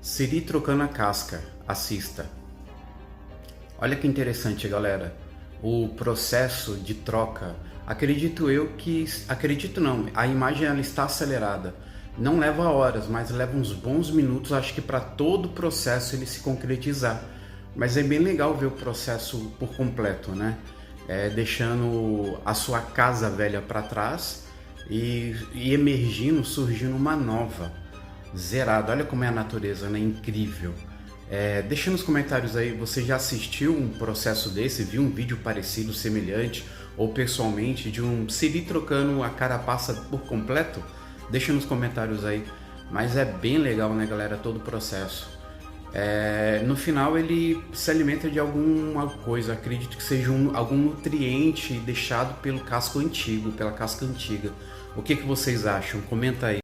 Siri trocando a casca, assista. Olha que interessante, galera. O processo de troca, acredito não, a imagem ela está acelerada. Não leva horas, mas leva uns bons minutos, acho que para todo o processo ele se concretizar. Mas é bem legal ver o processo por completo, né? Deixando a sua casa velha para trás e emergindo, surgindo uma nova, zerada. Olha como é a natureza, né? Incrível. Deixa nos comentários aí, você já assistiu um processo desse, viu um vídeo parecido, semelhante, ou pessoalmente, de um Siri trocando a carapaça por completo? Deixa nos comentários aí, mas é bem legal, né, galera, todo o processo. No final ele se alimenta de alguma coisa, acredito que seja algum nutriente deixado pelo casco antigo, pela casca antiga. O que vocês acham? Comenta aí.